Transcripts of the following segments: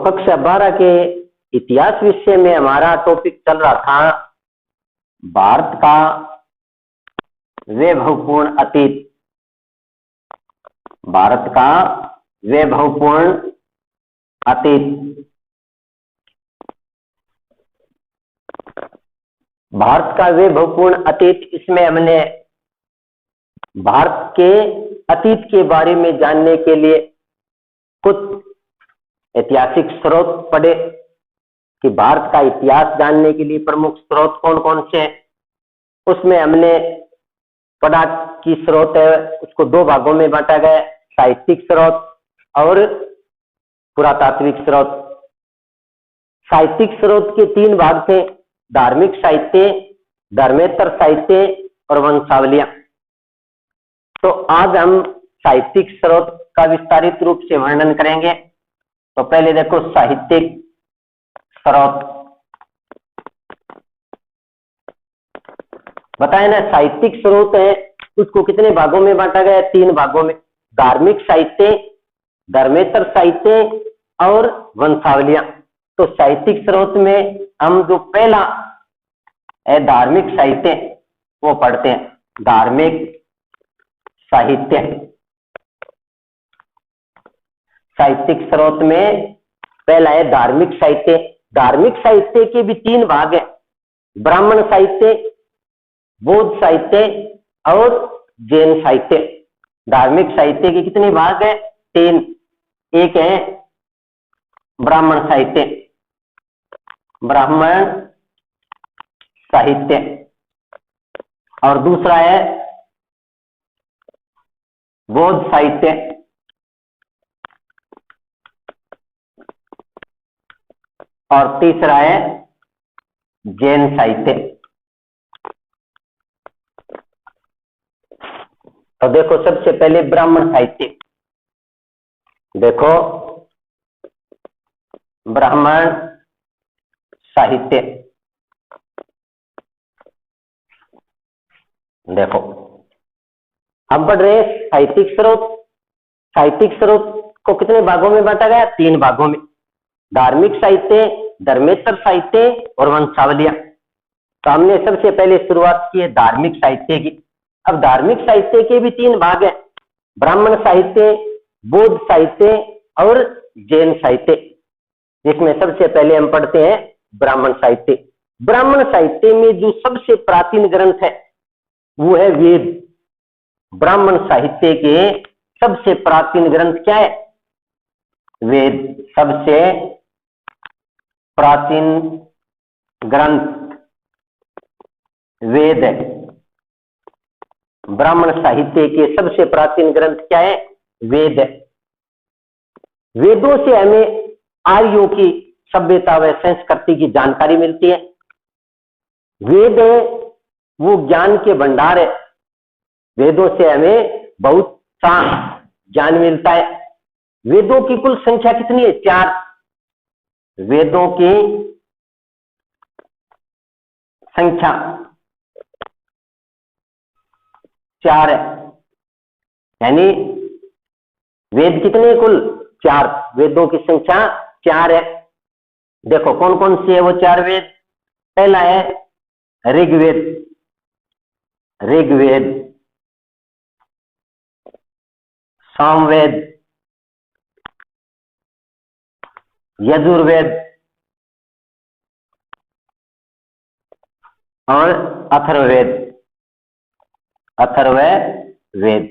कक्षा 12 के इतिहास विषय में हमारा टॉपिक चल रहा था भारत का वैभवपूर्ण अतीत। भारत का वैभवपूर्ण अतीत। भारत का वैभवपूर्ण अतीत, इसमें हमने भारत के अतीत के बारे में जानने के लिए कुछ ऐतिहासिक स्रोत पढ़े कि भारत का इतिहास जानने के लिए प्रमुख स्रोत कौन कौन से हैं। उसमें हमने पढ़ा कि स्रोत है उसको दो भागों में बांटा गया, साहित्यिक स्रोत और पुरातात्विक स्रोत। साहित्यिक स्रोत के तीन भाग थे, धार्मिक साहित्य, धर्मेतर साहित्य और वंशावलियां। तो आज हम साहित्यिक स्रोत का विस्तारित रूप से वर्णन करेंगे। तो पहले देखो साहित्यिक स्रोत बताए ना। साहित्यिक स्रोत है उसको कितने भागों में बांटा गया है? तीन भागों में, धार्मिक साहित्य, धर्मेतर साहित्य और वंशावलियां। तो साहित्यिक स्रोत में हम जो पहला है धार्मिक साहित्य वो पढ़ते हैं। धार्मिक साहित्य, साहित्यिक स्रोत में पहला है धार्मिक साहित्य। धार्मिक साहित्य के भी तीन भाग हैं, ब्राह्मण साहित्य, बौद्ध साहित्य और जैन साहित्य। धार्मिक साहित्य के कितने भाग हैं? तीन। एक है ब्राह्मण साहित्य, ब्राह्मण साहित्य, और दूसरा है बौद्ध साहित्य, और तीसरा है जैन साहित्य। तो देखो सबसे पहले ब्राह्मण साहित्य। देखो ब्राह्मण साहित्य, देखो हम पढ़ रहे हैं साहित्यिक स्रोत। साहित्यिक स्रोत को कितने भागों में बांटा गया? तीन भागों में, धार्मिक साहित्य, धर्मेतर साहित्य और वंशावलियां। तो हमने सबसे पहले शुरुआत की है धार्मिक साहित्य की। अब धार्मिक साहित्य के भी तीन भाग हैं, ब्राह्मण साहित्य, बौद्ध साहित्य और जैन साहित्य, जिसमें सबसे पहले हम पढ़ते हैं ब्राह्मण साहित्य। ब्राह्मण साहित्य में जो सबसे प्राचीन ग्रंथ है वो है वेद। ब्राह्मण साहित्य के सबसे प्राचीन ग्रंथ क्या है? वेद। सबसे प्राचीन ग्रंथ वेद है। ब्राह्मण साहित्य के सबसे प्राचीन ग्रंथ क्या है? वेद है। वेदों से हमें आर्यों की सभ्यता व संस्कृति की जानकारी मिलती है। वेद है वो ज्ञान के भंडार है। वेदों से हमें बहुत सा ज्ञान मिलता है। वेदों की कुल संख्या कितनी है? 4। वेदों की संख्या 4 है, यानी वेद कितने कुल? 4। वेदों की संख्या 4 है। देखो कौन कौन सी है वो 4 वेद। पहला है ऋग्वेद। ऋग्वेद, सामवेद, यजुर्वेद और अथर्ववेद। अथर्ववेद।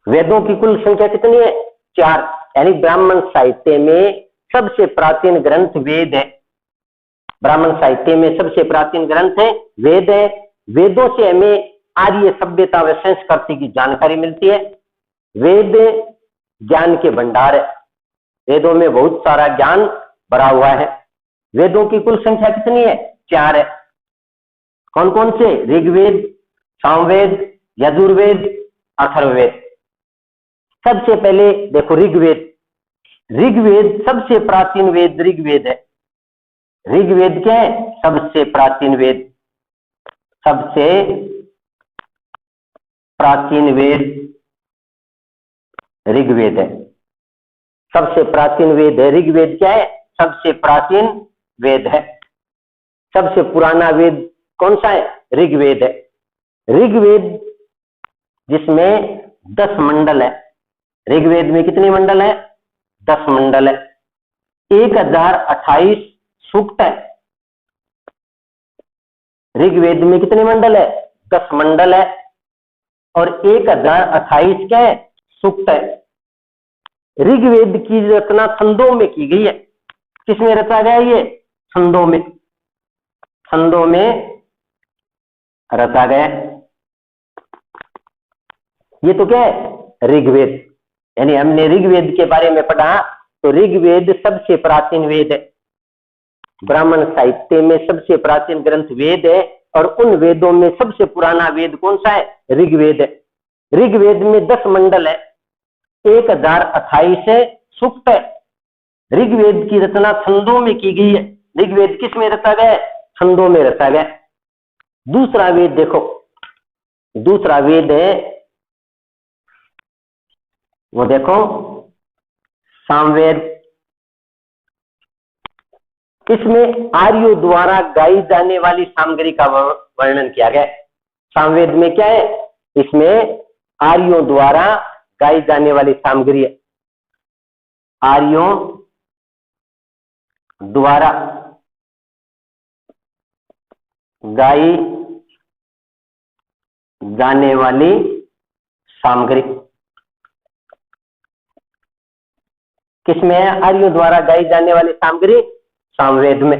वेदों की कुल संख्या कितनी है? 4। यानी ब्राह्मण साहित्य में सबसे प्राचीन ग्रंथ वेद है। ब्राह्मण साहित्य में सबसे प्राचीन ग्रंथ है वेद है। वेदों से हमें आर्य सभ्यता व संस्कृति की जानकारी मिलती है। वेद ज्ञान के भंडार है। वेदों में बहुत सारा ज्ञान भरा हुआ है। वेदों की कुल संख्या कितनी है? 4 है। कौन कौन से? ऋग्वेद, सामवेद, यजुर्वेद, अथर्ववेद। सबसे पहले देखो ऋग्वेद। ऋग्वेद सबसे प्राचीन वेद ऋग्वेद है। ऋग्वेद क्या है? सबसे प्राचीन वेद। सबसे प्राचीन वेद ऋग्वेद है। सबसे प्राचीन वेद है ऋग्वेद। क्या है? सबसे प्राचीन वेद है। सबसे पुराना वेद कौन सा है? ऋग्वेद है। ऋग्वेद जिसमें 10 मंडल है। ऋग्वेद में कितने मंडल है? 10 मंडल है। 1028 सूक्त है। ऋग्वेद में कितने मंडल है? 10 मंडल है और 1028 क्या है? सूक्त है। ऋग्वेद की रचना छंदों में की गई है। किसमें रचा गया? ये छंदों में, छंदों में रचा गया। ये तो क्या है? ऋग्वेद। यानी हमने ऋग्वेद के बारे में पढ़ा तो ऋग्वेद सबसे प्राचीन वेद है। ब्राह्मण साहित्य में सबसे प्राचीन ग्रंथ वेद है और उन वेदों में सबसे पुराना वेद कौन सा है? ऋग्वेद है। ऋग्वेद में 10 मंडल है, 1028 है, सूक्त है। ऋग्वेद की रचना छंदों में की गई है। ऋग्वेद किस में रचा गया? छंदों में रचा गया। दूसरा वेद देखो, दूसरा वेद है वो देखो सामवेद। इसमें आर्यों द्वारा गाई जाने वाली सामग्री का वर्णन किया गया। सामवेद में क्या है? इसमें आर्यों द्वारा गाई जाने वाली सामग्री है। आर्यों द्वारा गाई जाने वाली सामग्री किसमें है? आर्यों द्वारा गाई जाने वाली सामग्री सामवेद में।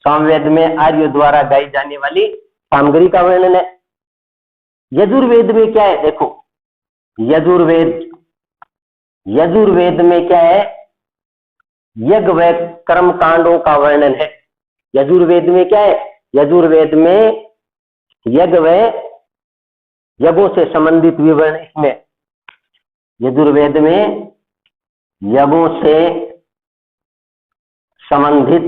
सामवेद में आर्यों द्वारा गाई जाने वाली सामग्री का वर्णन है। यजुर्वेद में क्या है? देखो यजुर्वेद, यजुर्वेद में क्या है? यज्ञ व कर्म कांडों का वर्णन है। यजुर्वेद में क्या है? यजुर्वेद में यज्ञ व यज्ञों से संबंधित विवरण इसमें। यजुर्वेद में यज्ञों से संबंधित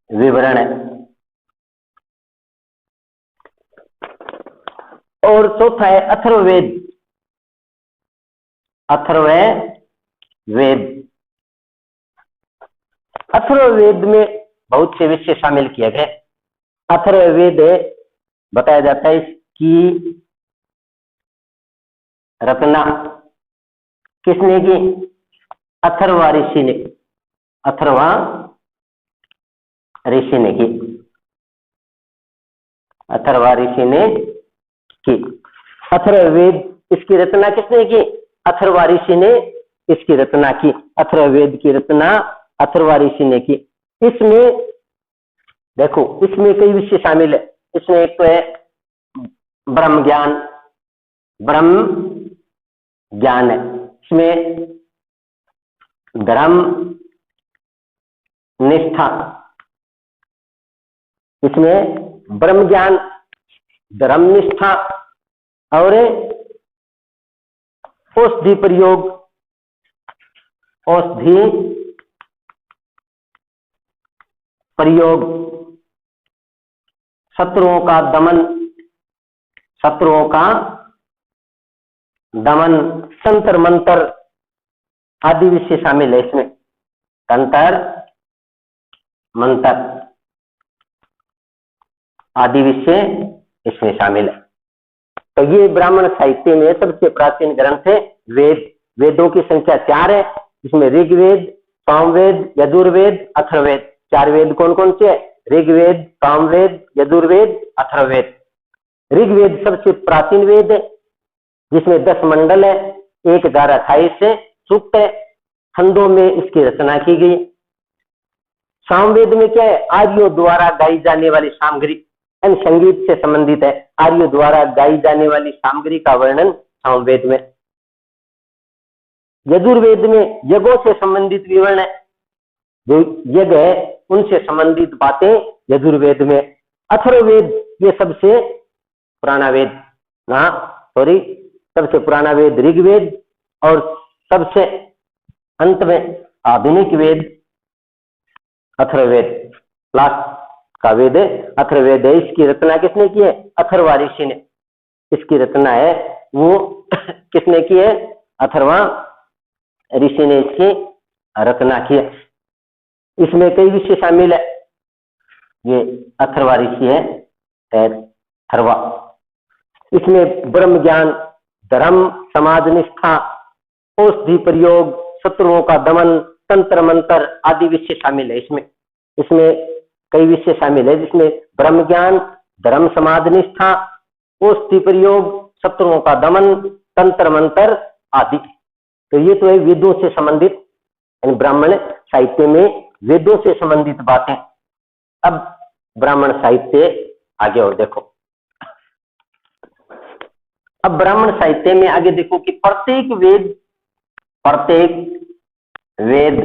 विवरण है। और चौथा है अथर्ववेद। अथर्ववेद, अथर्ववेद में बहुत से विषय शामिल किए गए। अथर्ववेद बताया जाता है इसकी रचना किसने की? अथर्वा ऋषि ने। अथर्वा ऋषि ने की। अथर्वा ऋषि ने की अथर्ववेद। इसकी रचना किसने की? अथर्वा ऋषि ने इसकी रचना की। अथर्ववेद की रचना अथर्वा ऋषि ने की। इसमें देखो इसमें कई विषय शामिल है। इसमें एक तो है ब्रह्म ज्ञान, ब्रह्म ज्ञान है। इसमें धर्म निष्ठा, इसमें ब्रह्म ज्ञान, धर्म निष्ठा और औषधि प्रयोग, औषधि प्रयोग, शत्रुओं का दमन, शत्रुओं का दमन, तंत्र मंत्र आदि विषय शामिल है इसमें। तंत्र मंत्र आदि विषय इसमें शामिल है। तो ये ब्राह्मण साहित्य में सबसे प्राचीन ग्रंथ है वेद। वेदों की संख्या 4 है। इसमें ऋग्वेद, सामवेद, यजुर्वेद, अथर्ववेद। 4 वेद कौन कौन से है? ऋग्वेद, सामवेद, यजुर्वेद, अथर्ववेद। ऋग्वेद सबसे प्राचीन वेद है जिसमें 10 मंडल है, 1028 है, सूक्त है, छंदों में इसकी रचना की गई। सामवेद में क्या है? आर्यों द्वारा गाई जाने वाली सामग्री, संगीत से संबंधित है। आर्यों द्वारा गाई जाने वाली सामग्री का वर्णन सामवेद में। यजुर्वेद में यज्ञों से संबंधित विवरण है। जो यज्ञ है उनसे संबंधित बातें यजुर्वेद में। अथर्ववेद ये सबसे पुराना वेद, सॉरी सबसे पुराना वेद ऋग्वेद और सबसे अंत में आधुनिक वेद अथर्ववेद, लास्ट का वेद अथर्ववेद है। इसकी रचना किसने की है? अथर्वा ऋषि ने। इसकी रचना है वो किसने की है? अथर्वा ऋषि ने इसकी रचना की। इसमें कई विषय शामिल है। ये अथर्वा ऋषि है अथर्वा। इसमें ब्रह्म ज्ञान, धर्म, समाज निष्ठा, औषधि प्रयोग, शत्रुओं का दमन, तंत्र मंत्र आदि विषय शामिल है। इसमें कई विषय शामिल है, जिसमें ब्रह्म ज्ञान, धर्म, समाज निष्ठा, औषधि प्रयोग, शत्रुओं का दमन, तंत्र मंत्र आदि। तो ये तो है वेदों से संबंधित, ब्राह्मण साहित्य में वेदों से संबंधित बातें। अब ब्राह्मण साहित्य आगे और देखो। अब ब्राह्मण साहित्य में आगे देखो कि प्रत्येक वेद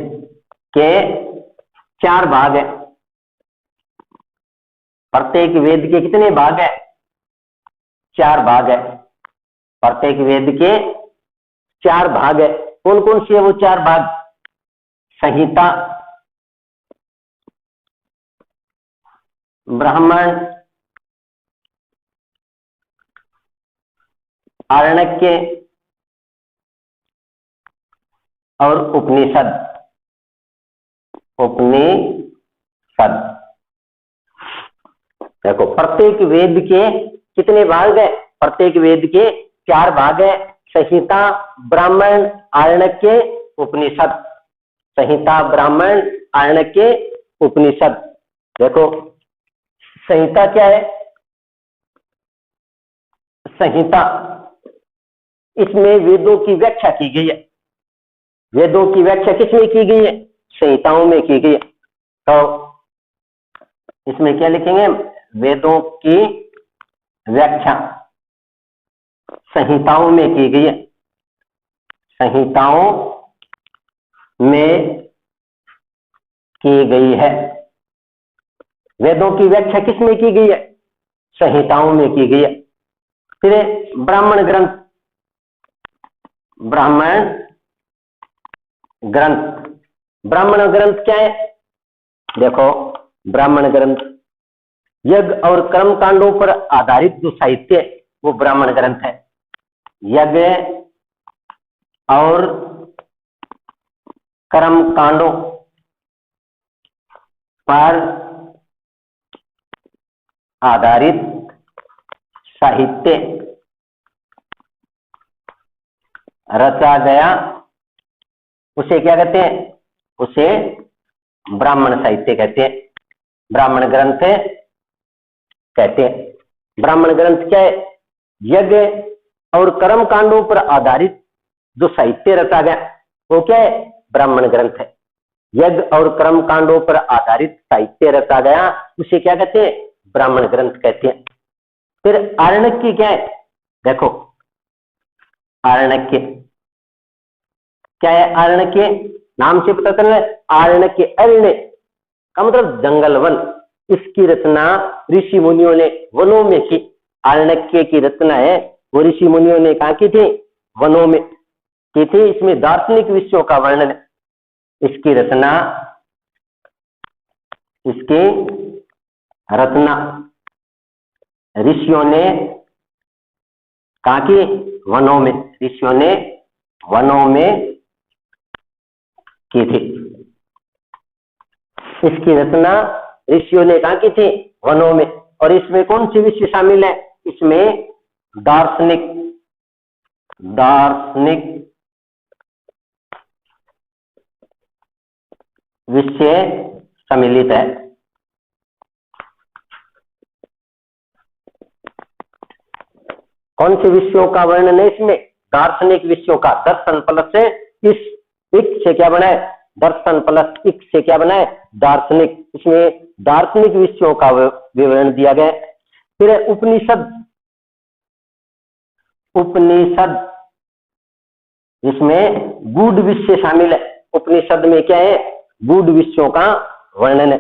के 4 भाग है। प्रत्येक वेद के कितने भाग है? 4 भाग है। प्रत्येक वेद के 4 भाग है। कौन कौन से है वो 4 भाग? संहिता, ब्राह्मण, आरण्यक और उपनिषद। देखो प्रत्येक वेद के कितने भाग है? प्रत्येक वेद के 4 भाग है। संहिता, ब्राह्मण, आरण्यक, उपनिषद। संहिता, ब्राह्मण, आरण्यक, उपनिषद। देखो संहिता क्या है? संहिता, इसमें वेदों की व्याख्या की गई है। वेदों की व्याख्या किसमें की गई है? संहिताओं में की गई है। तो इसमें क्या लिखेंगे? वेदों की व्याख्या संहिताओं में की गई है। संहिताओं में की गई है। वेदों की व्याख्या किसमें की गई है? संहिताओं में की गई है। फिर ब्राह्मण ग्रंथ। ब्राह्मण ग्रंथ, ब्राह्मण ग्रंथ क्या है? देखो ब्राह्मण ग्रंथ यज्ञ और कर्म कांडों पर आधारित जो साहित्य वो ब्राह्मण ग्रंथ है। यज्ञ और कर्म कांडों पर आधारित साहित्य रचा गया, उसे क्या कहते हैं? उसे ब्राह्मण साहित्य कहते हैं, ब्राह्मण ग्रंथ कहते हैं। ब्राह्मण ग्रंथ क्या है? यज्ञ और कर्म कांडों पर आधारित जो साहित्य रचा गया वो क्या है? ब्राह्मण ग्रंथ है। यज्ञ और कर्म कांडों पर आधारित साहित्य रचा गया उसे क्या कहते हैं? ब्राह्मण ग्रंथ कहते हैं। फिर आरण्यक की क्या है? देखो आरण्यक क्या है? आरण्यक नाम से पता चल रहा है। आरण्यक, अरण्य का मतलब जंगल वन। इसकी रचना ऋषि मुनियों ने वनों में की। आरण्यक की रचना है वो ऋषि मुनियों ने कहा की थी? वनों में की थी। इसमें दार्शनिक विषयों का वर्णन है। इसकी रचना ऋषियों ने कहा कि वनों में, ऋषियों ने वनों में की थी। इसकी रचना ऋषियों ने कहा की थी? वनों में। और इसमें कौन सी विषय शामिल है? इसमें दार्शनिक विषय सम्मिलित है। कौन से विषयों का वर्णन है इसमें? दार्शनिक विषयों का। दर्शन प्लस से इक से क्या बना है? दर्शन प्लस इक से क्या बना है? दार्शनिक। इसमें दार्शनिक विषयों का विवरण दिया गया है। फिर उपनिषद, जिसमें गूढ़ विषय शामिल है। उपनिषद में क्या है? गूढ़ विषयों का वर्णन है।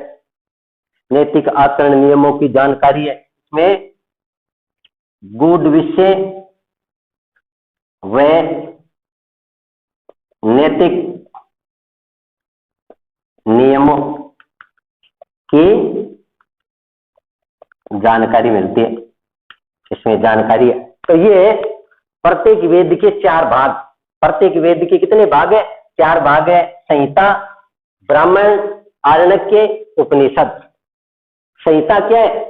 नैतिक आचरण नियमों की जानकारी है। इसमें गूढ़ विषय व नैतिक नियमों की जानकारी मिलती है। इसमें जानकारी है। तो ये प्रत्येक वेद के 4 भाग। प्रत्येक वेद के कितने भाग है? 4 भाग है। संहिता, ब्राह्मण, आरण्यक, उपनिषद। संहिता क्या है?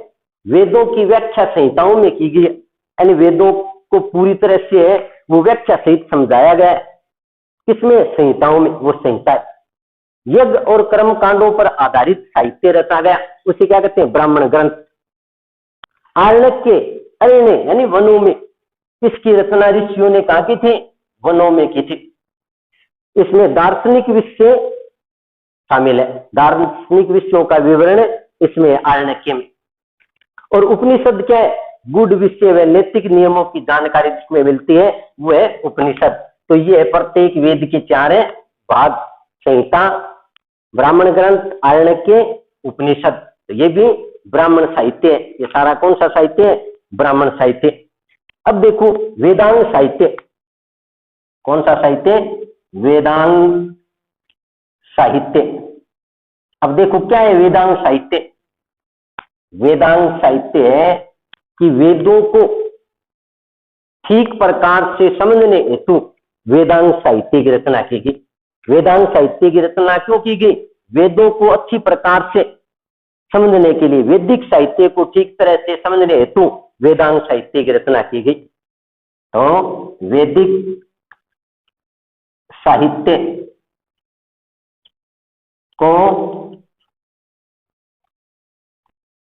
वेदों की व्याख्या संहिताओं में की गई, यानी वेदों को पूरी तरह से वो व्याख्या सहित समझाया गया है। किसमें? संहिताओं में। वो संहिता है। यज्ञ और कर्म कांडों पर आधारित साहित्य रचा गया, उसे क्या कहते हैं? ब्राह्मण ग्रंथ। आरण्यक, अरण्य यानी वनों में। इसकी रचना ऋषियों ने कहा की थी? वनों में की थी। इसमें दार्शनिक विषय शामिल है, दार्शनिक विषयों का विवरण इसमें आरण्यक में। और उपनिषद क्या है? गूढ़ विषय व नैतिक नियमों की जानकारी जिसमें मिलती है वो है उपनिषद। तो ये प्रत्येक वेद के 4 भाग, संहिता, ब्राह्मण ग्रंथ, आरण्यक, उपनिषद। तो ये भी ब्राह्मण साहित्य है। ये सारा कौन सा साहित्य है? ब्राह्मण साहित्य। अब देखो वेदांग साहित्य। कौन सा साहित्य? वेदांग साहित्य। अब देखो क्या है वेदांग साहित्य? वेदांग साहित्य है कि वेदों को ठीक प्रकार से समझने हेतु वेदांग साहित्य की रचना की गई। वेदांग साहित्य की रचना क्यों की गई? वेदों को अच्छी प्रकार से समझने के लिए, वैदिक साहित्य को ठीक तरह से समझने हेतु वेदांग साहित्य की रचना की गई। तो वैदिक साहित्य को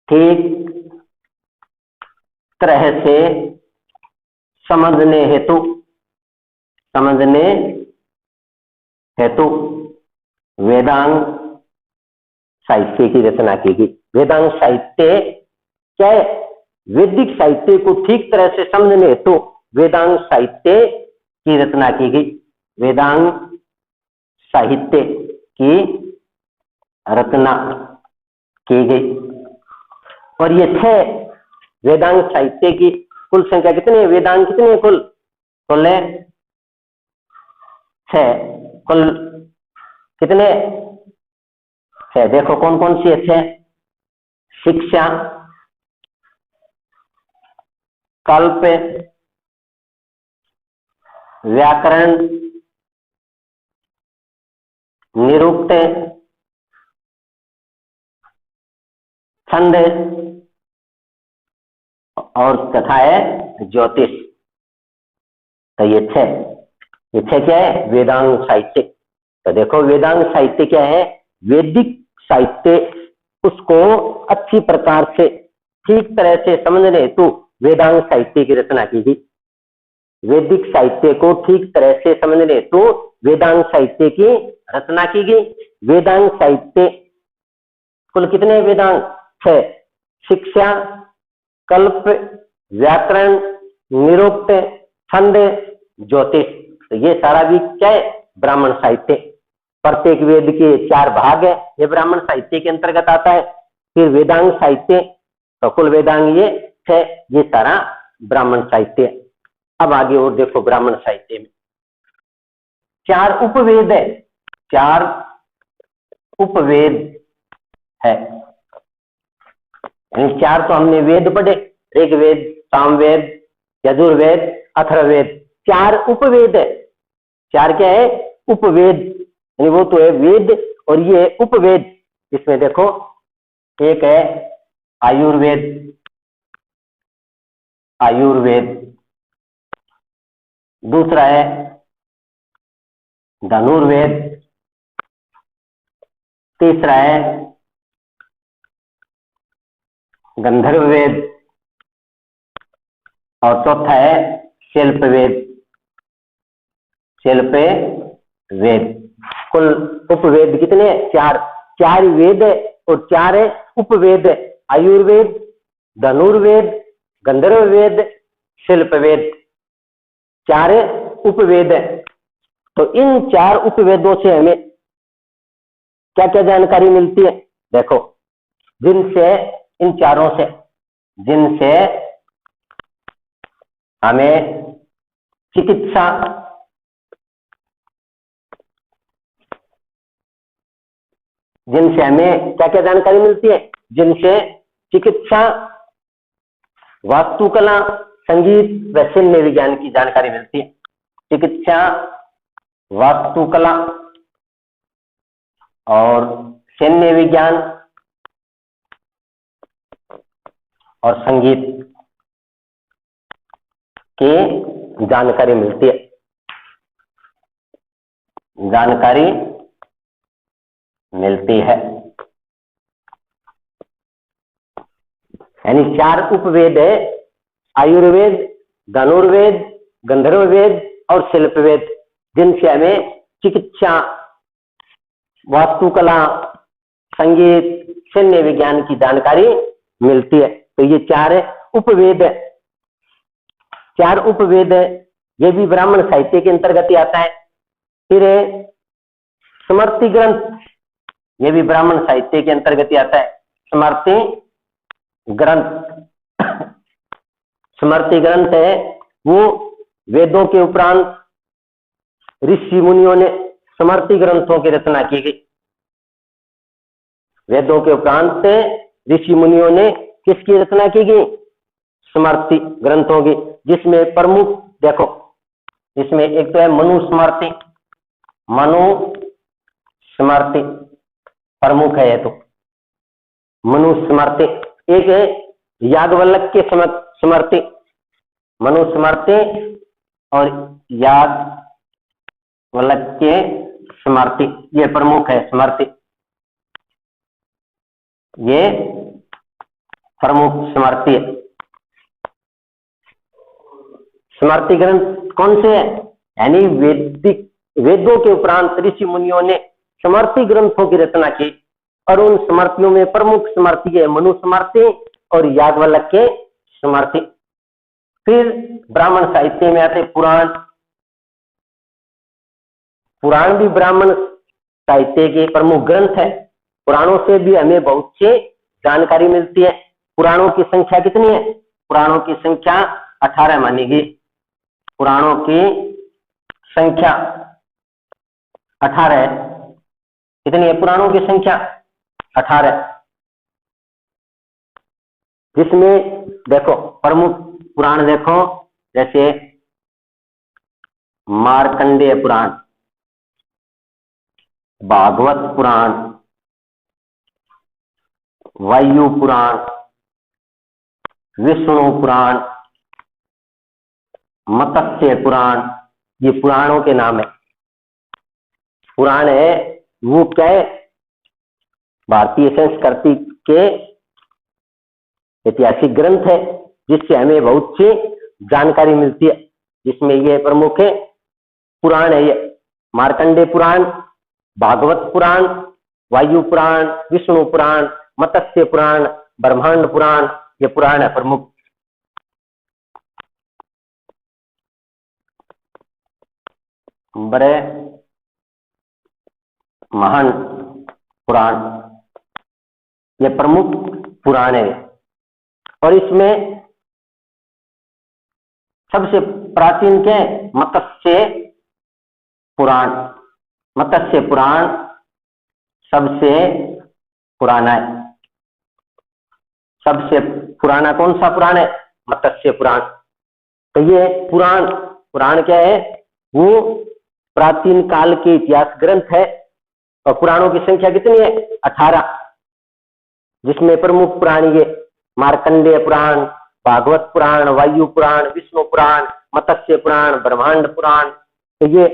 ठीक तरह से समझने हेतु वेदांग साहित्य की रचना की गई। वेदांग साहित्य क्या है? वैदिक साहित्य को ठीक तरह से समझने हेतु वेदांग साहित्य की रचना की गई। वेदांग साहित्य की रचना की गई। और ये 6 वेदांग साहित्य की कुल संख्या कितनी है? वेदांग कितने है कुल? कुल 6। कुल कितने? 6। देखो कौन कौन सी है 6? शिक्षा, कल्प, व्याकरण, निरुक्त, छंद और कथा है ज्योतिष। तो ये 6 क्या है? वेदांग साहित्य। तो देखो वेदांग साहित्य क्या है? वैदिक साहित्य, उसको अच्छी प्रकार से ठीक तरह से समझने हेतु वेदांग साहित्य की रचना की गई। वैदिक साहित्य को ठीक तरह से समझने हेतु वेदांग साहित्य की रचना की गई। वेदांग साहित्य कुल कितने वेदांग? 6। शिक्षा, कल्प, व्याकरण, निरुक्त, छंद, ज्योतिष। तो ये सारा भी क्या है? ब्राह्मण साहित्य। प्रत्येक वेद के 4 भाग है, ये ब्राह्मण साहित्य के अंतर्गत आता है। फिर वेदांग साहित्य, तो कुल वेदांग ये 6, ये सारा ब्राह्मण साहित्य। अब आगे और देखो ब्राह्मण साहित्य में 4 उपवेद है। 4 उपवेद है, यानी 4 तो हमने वेद पढ़े, ऋग्वेद, सामवेद, यजुर्वेद, अथर्ववेद। 4 उपवेद है। 4 क्या है? उपवेद, यानी वो तो है वेद और ये उपवेद। इसमें देखो एक है आयुर्वेद, दूसरा है धनुर्वेद, तीसरा है गंधर्ववेद और चौथा है शिल्पवेद। कुल उपवेद कितने? 4। 4 वेद है और 4 है उपवेद। आयुर्वेद, धनुर्वेद, गंधर्ववेद, शिल्पवेद, 4 उपवेद है। तो इन 4 उपवेदों से हमें क्या क्या जानकारी मिलती है? देखो, जिनसे इन चारों से जिनसे हमें चिकित्सा, जिनसे हमें क्या क्या जानकारी मिलती है? जिनसे चिकित्सा, वास्तुकला, संगीत व सैन्य विज्ञान की जानकारी मिलती है। चिकित्सा, वास्तुकला और सैन्य विज्ञान और संगीत की जानकारी मिलती है। जानकारी मिलती है, यानी 4 उपवेद है, आयुर्वेद, धनुर्वेद, गंधर्ववेद और शिल्पवेद, जिनसे हमें चिकित्सा, वास्तुकला, संगीत, सैन्य विज्ञान की जानकारी मिलती है। तो ये 4 उपवेद है, 4 उपवेद है, ये भी ब्राह्मण साहित्य के अंतर्गत ही आता है। फिर स्मृति ग्रंथ, ये भी ब्राह्मण साहित्य के अंतर्गत ही आता है। स्मृति ग्रंथ, स्मृति ग्रंथ है वो वेदों के उपरांत ऋषि मुनियों ने स्मृति ग्रंथों की रचना की गई। वेदों के उपरांत ऋषि मुनियों ने किसकी रचना की गई? स्मृति ग्रंथों की, जिसमें प्रमुख देखो, इसमें एक तो है मनुस्मृति, मनुस्मृति प्रमुख है, तो मनुस्मृति। एक है याज्ञवल्क्य स्मृति, मनुस्मृति और याज्ञवल्क्य स्मृति, ये प्रमुख है स्मृति, ये प्रमुख स्मृति है। स्मृति ग्रंथ कौन से है? यानी वेदों के उपरांत ऋषि मुनियों ने स्मृति ग्रंथों की रचना की, और उन स्मृतियों में प्रमुख स्मृति है मनुस्मृति और याज्ञवल्क्य स्मृति। फिर ब्राह्मण साहित्य में आते पुराण, पुराण भी ब्राह्मण साहित्य के प्रमुख ग्रंथ है। पुराणों से भी हमें बहुत सी जानकारी मिलती है। पुराणों की संख्या कितनी है? पुराणों की संख्या 18 मानी गई। पुराणों की संख्या 18 है। कितनी है पुराणों की संख्या? 18। जिसमें देखो प्रमुख पुराण देखो, जैसे मार्कंडेय पुराण, भागवत पुराण, वायु पुराण, विष्णु पुराण, मत्स्य पुराण, ये पुराणों के नाम है। पुराण है वो क्या है? भारतीय संस्कृति के ऐतिहासिक ग्रंथ है, जिससे हमें बहुत सी जानकारी मिलती है। जिसमें ये प्रमुख है पुराण है, ये मार्कंडेय पुराण, भागवत पुराण, वायु पुराण, विष्णु पुराण, मत्स्य पुराण, ब्रह्मांड पुराण, ये पुराण है प्रमुख। बड़े महान पुराण, ये प्रमुख पुराण है। और इसमें सबसे प्राचीन क्या है? मत्स्य पुराण। मत्स्य पुराण सबसे पुराना है। सबसे पुराना कौन सा पुराण है? मत्स्य पुराण। तो ये पुराण क्या है? वो प्राचीन काल के इतिहास ग्रंथ है। और पुराणों की संख्या कितनी है? 18। जिसमें प्रमुख पुराण ये मार्कंडेय पुराण, भागवत पुराण, वायु पुराण, विष्णु पुराण, मत्स्य पुराण, ब्रह्मांड पुराण, तो ये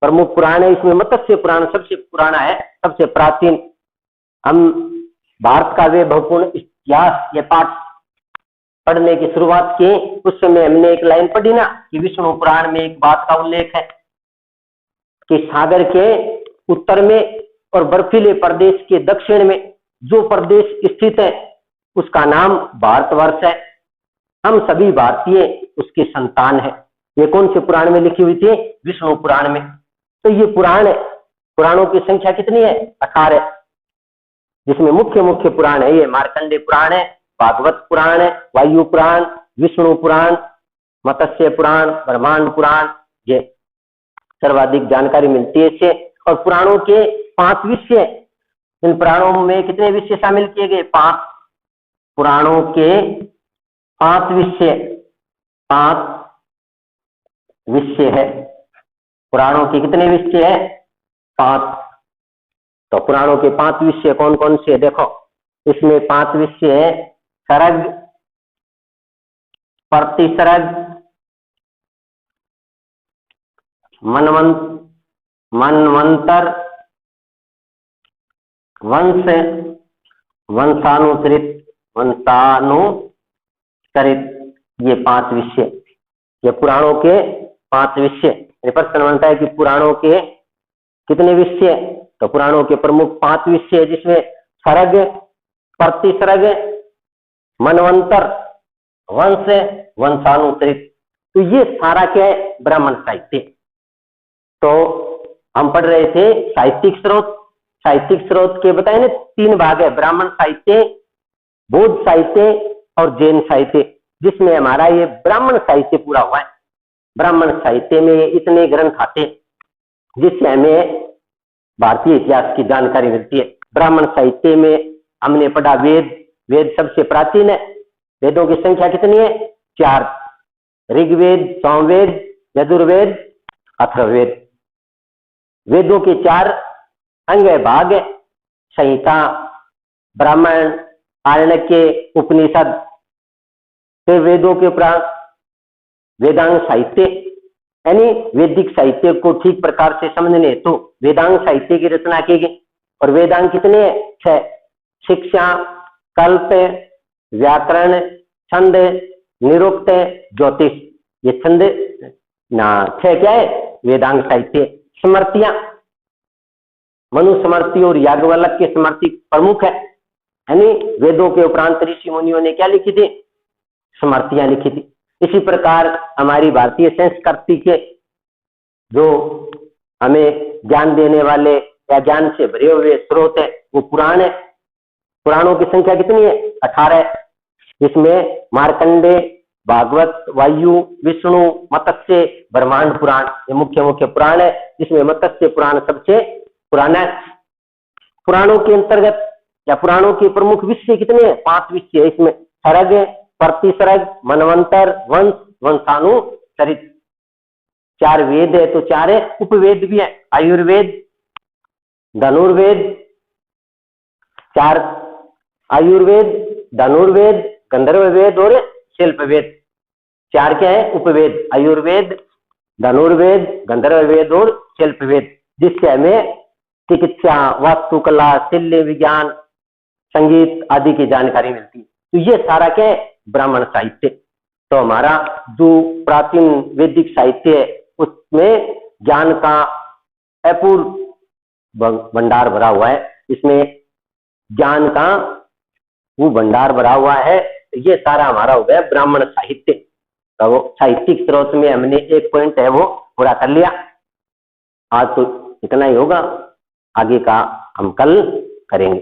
प्रमुख पुराण है। इसमें मत्स्य पुराण सबसे पुराना है, सबसे प्राचीन। हम भारत का वैभवपूर्ण इतिहास ये पाठ पढ़ने की शुरुआत की, उस समय हमने एक लाइन पढ़ी ना कि विष्णु पुराण में एक बात का उल्लेख है कि सागर के उत्तर में और बर्फीले प्रदेश के दक्षिण में जो प्रदेश स्थित है उसका नाम भारतवर्ष है। हम सभी भारतीय उसके संतान है। ये कौन से पुराण में लिखी हुई थी? विष्णु पुराण में। तो ये पुराण है। पुराणों की संख्या कितनी है? 18। जिसमें मुख्य मुख्य पुराण है ये मार्कंडेय पुराण है, भागवत पुराण है, वायु पुराण, विष्णु पुराण, मत्स्य पुराण, ब्रह्मांड पुराण, ये सर्वाधिक जानकारी मिलती है इससे। और पुराणों के 5 विषय, इन पुराणों में कितने विषय शामिल किए गए? 5। पुराणों के 5 विषय, 5 विषय है। पुराणों के कितने विषय है? 5। तो पुराणों के 5 विषय कौन कौन से है? देखो, इसमें 5 विषय है: सर्ग, प्रतिसर्ग, मनवंतर, वंश, वंशानुचरित, ये 5 विषय, ये पुराणों के 5 विषय। प्रश्न बनता है कि पुराणों के कितने विषय? तो पुराणों के प्रमुख 5 विषय, जिसमें सर्ग, प्रतिसर्ग, मनवंतर, वंश, वंशानुचरित। तो ये सारा क्या है? ब्राह्मण साहित्य। तो हम पढ़ रहे थे साहित्यिक स्रोत। साहित्यिक स्रोत के बताए ना 3 भाग है: ब्राह्मण साहित्य, बौद्ध साहित्य और जैन साहित्य, जिसमें हमारा ये ब्राह्मण साहित्य पूरा हुआ है। ब्राह्मण साहित्य में इतने ग्रंथ आते जिससे हमें भारतीय इतिहास की जानकारी मिलती है। ब्राह्मण साहित्य में हमने पढ़ा वेद। वेद सबसे प्राचीन है। वेदों की संख्या कितनी है? 4: ऋग्वेद, सामवेद, यजुर्वेद, अथर्ववेद। वेदों के 4 अंग भाग है: संहिता, ब्राह्मण, आरण्यक, उपनिषद। फिर वेदों के उपरांत वेदांग साहित्य, यानी वैदिक साहित्य को ठीक प्रकार से समझने तो वेदांग साहित्य की रचना की गई। और वेदांग कितने हैं? 6: शिक्षा, कल्प, व्याकरण, छंद, निरुक्त, ज्योतिष। ये छंद ना 6 क्या है? वेदांग साहित्य। स्मृतियां, मनु स्मृति और याज्ञवल्क्य की स्मृति प्रमुख है, यानी वेदों के उपरांत ऋषि मुनियों ने क्या लिखी थी? स्मृतियां लिखी थी। इसी प्रकार हमारी भारतीय संस्कृति के जो हमें ज्ञान देने वाले या ज्ञान से भरे हुए स्रोत है वो पुराण है। पुराणों की संख्या कितनी है? 18। इसमें मार्कंडे, भागवत, वायु, विष्णु, मत्स्य, ब्रह्मांड पुराण, ये मुख्य मुख्य पुराण है। इसमें मत्स्य पुराण सबसे पुराना है। पुराणों के अंतर्गत या पुराणों के प्रमुख विषय कितने हैं? 5 विषय। इसमें सर्ग, प्रतिसर्ग, मनवंतर, वंश, वंशानुचरित। 4 वेद है तो 4 है उपवेद भी है: आयुर्वेद, धनुर्वेद, 4 आयुर्वेद, धनुर्वेद, गंधर्व वेद और शिल्प वेद। 4 क्या है? उपवेद: आयुर्वेद, धनुर्वेद, गंधर्व वेद और शिल्प वेद, जिससे हमें चिकित्सा, वास्तुकला, शल्य विज्ञान, संगीत आदि की जानकारी मिलती है। तो ये सारा क्या है? ब्राह्मण साहित्य। तो हमारा जो प्राचीन वैदिक साहित्य है उसमें ज्ञान का अपूर्व भंडार भरा हुआ है। इसमें ज्ञान का वो भंडार भरा हुआ है। ये सारा हमारा हो गया ब्राह्मण साहित्य। तो वो साहित्यिक स्रोत में हमने एक पॉइंट है वो पूरा कर लिया। आज तो इतना ही होगा, आगे का हम कल करेंगे।